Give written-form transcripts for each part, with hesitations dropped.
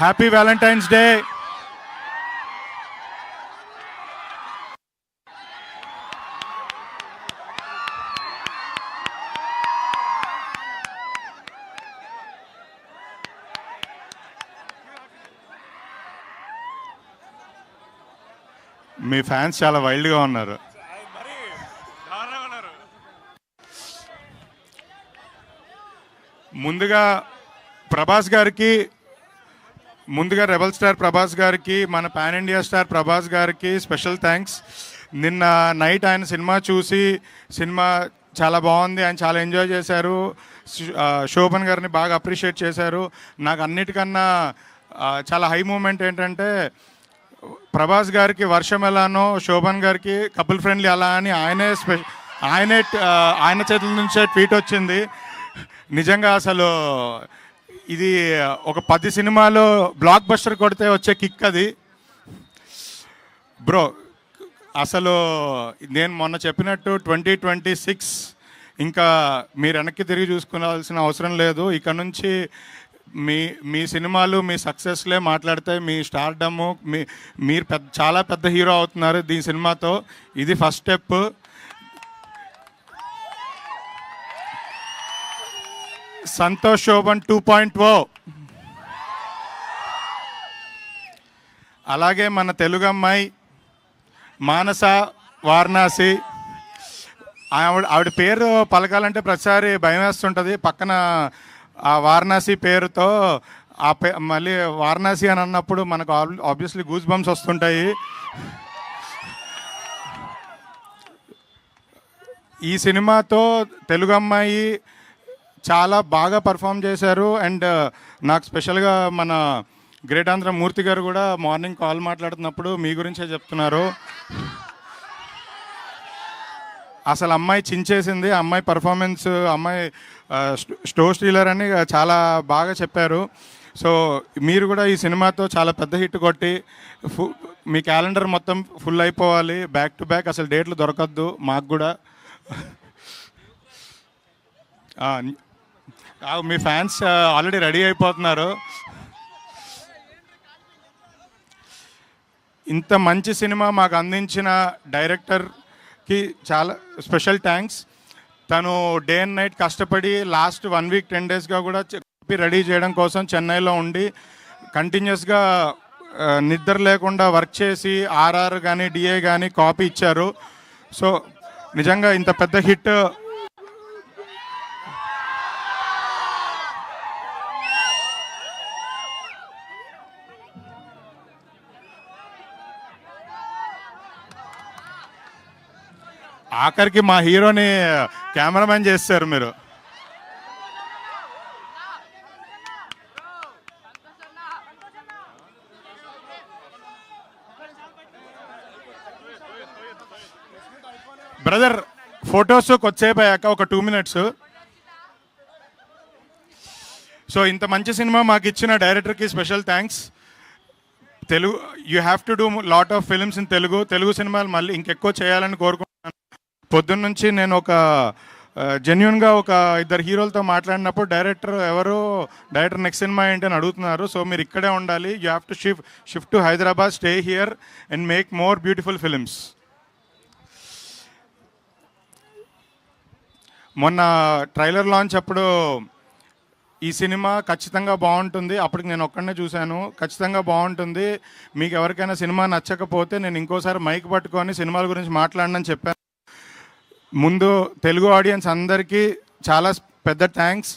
Happy valentine's day. మీ fans చాలా వైల్డ్గా ఉన్నారు. ముందుగా రెబల్ స్టార్ ప్రభాస్ గారికి, మన పాన్ ఇండియా స్టార్ ప్రభాస్ గారికి స్పెషల్ థ్యాంక్స్. నిన్న నైట్ ఆయన సినిమా చూసి, సినిమా చాలా బాగుంది, ఆయన చాలా ఎంజాయ్ చేశారు, శోభన్ గారిని బాగా అప్రిషియేట్ చేశారు. నాకు అన్నిటికన్నా చాలా హై మూమెంట్ ఏంటంటే, ప్రభాస్ గారికి వర్షం ఎలానో శోభన్ గారికి కపుల్ ఫ్రెండ్లీ అలా అని ఆయన చేతుల నుంచే ట్వీట్ వచ్చింది. నిజంగా అసలు ఇది ఒక 10 సినిమాలో బ్లాక్ బస్టర్ కొడితే వచ్చే కిక్ అది బ్రో. అసలు నేను మొన్న చెప్పినట్టు 2026 ఇంకా మీరు వెనక్కి తిరిగి చూసుకోవాల్సిన అవసరం లేదు. ఇక నుంచి మీ సినిమాలు, మీ సక్సెస్లే మాట్లాడతాయి. మీ స్టార్డమ్, మీరు చాలా పెద్ద హీరో అవుతున్నారు దీని సినిమాతో. ఇది ఫస్ట్ స్టెప్. సంతోష్ శోభన్ 2.0. అలాగే మన తెలుగు అమ్మాయి మానస వారణాసి. ఆవిడ పేరు పలకాలంటే ప్రతిసారి భయం వేస్తుంటుంది. పక్కన ఆ వారణాసి పేరుతో మళ్ళీ వారణాసి అని అన్నప్పుడు మనకు ఆబ్వియస్లీ గూస్ బంప్స్ వస్తుంటాయి. ఈ సినిమాతో తెలుగు అమ్మాయి చాలా బాగా పర్ఫామ్ చేశారు. అండ్ నాకు స్పెషల్గా మన గ్రేట్ ఆంధ్ర మూర్తి గారు కూడా మార్నింగ్ కాల్ మాట్లాడుతున్నప్పుడు మీ గురించే చెప్తున్నారు. అసలు అమ్మాయి చించేసింది, అమ్మాయి పర్ఫార్మెన్స్, అమ్మాయి స్టోర్ స్టీలర్ అని చాలా బాగా చెప్పారు. సో మీరు కూడా ఈ సినిమాతో చాలా పెద్ద హిట్ కొట్టి మీ క్యాలెండర్ మొత్తం ఫుల్ అయిపోవాలి, బ్యాక్ టు బ్యాక్. అసలు డేట్లు దొరకద్దు మాకు కూడా. మీ ఫ్యాన్స్ ఆల్రెడీ రెడీ అయిపోతున్నారు. ఇంత మంచి సినిమా మాకు అందించిన డైరెక్టర్కి చాలా స్పెషల్ థ్యాంక్స్. తను డే అండ్ నైట్ కష్టపడి లాస్ట్ 1 వీక్ 10 డేస్గా కూడా కాపీ రెడీ చేయడం కోసం చెన్నైలో ఉండి కంటిన్యూస్గా నిద్ర లేకుండా వర్క్ చేసి ఆర్ఆర్ కానీ డిఏ కానీ కాపీ ఇచ్చారు. సో నిజంగా ఇంత పెద్ద హిట్ ఆఖరికి మా హీరోని కెమెరామెన్ చేస్తారు మీరు. బ్రదర్ ఫొటోస్ కొద్దిసేపు అయ్యాక ఒక 2 minutes. సో ఇంత మంచి సినిమా మాకు ఇచ్చిన డైరెక్టర్కి special thanks. Telugu you have to do lot of films in Telugu సినిమాలు మళ్ళీ ఇంకెక్కువ చేయాలని కోరుకుంటున్నాను. పొద్దున్న నుంచి నేను జెన్యున్గా ఒక 2 హీరోలతో మాట్లాడినప్పుడు డైరెక్టర్ నెక్స్ట్ సినిమా ఏంటి అని అడుగుతున్నారు. సో మీరు ఇక్కడే ఉండాలి, you have to shift to Hyderabad, stay here and make more beautiful films. మొన్న ట్రైలర్ లాంచ్ అప్పుడు ఈ సినిమా ఖచ్చితంగా బాగుంటుంది, అప్పటికి నేను ఒక్కడనే చూశాను, ఖచ్చితంగా బాగుంటుంది, మీకు ఎవరికైనా సినిమా నచ్చకపోతే నేను ఇంకోసారి మైక్ పట్టుకొని సినిమాల గురించి మాట్లాడనని చెప్పాను. ముందు తెలుగు ఆడియన్స్ అందరికీ చాలా పెద్ద థ్యాంక్స్.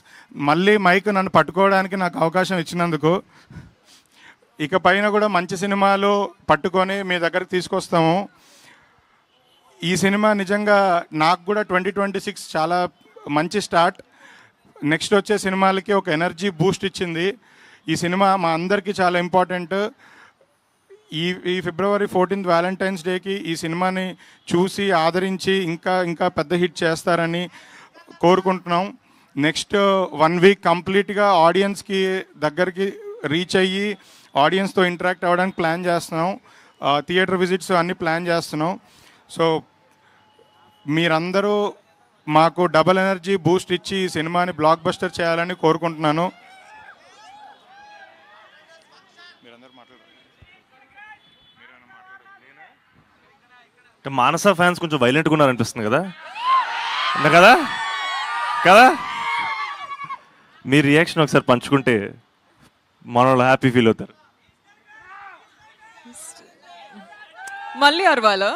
మళ్ళీ మైక్ నన్ను పట్టుకోవడానికి నాకు అవకాశం ఇచ్చినందుకు. ఇక పైన కూడా మంచి సినిమాలు పట్టుకొని మీ దగ్గరికి తీసుకొస్తాము. ఈ సినిమా నిజంగా నాకు కూడా 2026 చాలా మంచి స్టార్ట్. నెక్స్ట్ వచ్చే సినిమాలకి ఒక ఎనర్జీ బూస్ట్ ఇచ్చింది. ఈ సినిమా మా అందరికీ చాలా ఇంపార్టెంట్. ఈ February 14th వ్యాలంటైన్స్ డేకి ఈ సినిమాని చూసి ఆదరించి ఇంకా పెద్ద హిట్ చేస్తారని కోరుకుంటున్నాం. నెక్స్ట్ 1 వీక్ కంప్లీట్గా ఆడియన్స్కి దగ్గరికి రీచ్ అయ్యి ఆడియన్స్తో ఇంటరాక్ట్ అవ్వడానికి ప్లాన్ చేస్తున్నాం. థియేటర్ విజిట్స్ అన్నీ ప్లాన్ చేస్తున్నాం. సో మీరందరూ మాకు డబల్ ఎనర్జీ బూస్ట్ ఇచ్చి ఈ సినిమాని బ్లాక్ బస్టర్ చేయాలని కోరుకుంటున్నాను. అంటే మానస ఫ్యాన్స్ కొంచెం వైలెంట్గా ఉన్నారనిపిస్తుంది కదా అంతే కదా కదా మీ రియాక్షన్ ఒకసారి పంచుకుంటే మన వాళ్ళు హ్యాపీ ఫీల్ అవుతారు. మళ్ళీ అరవాలా?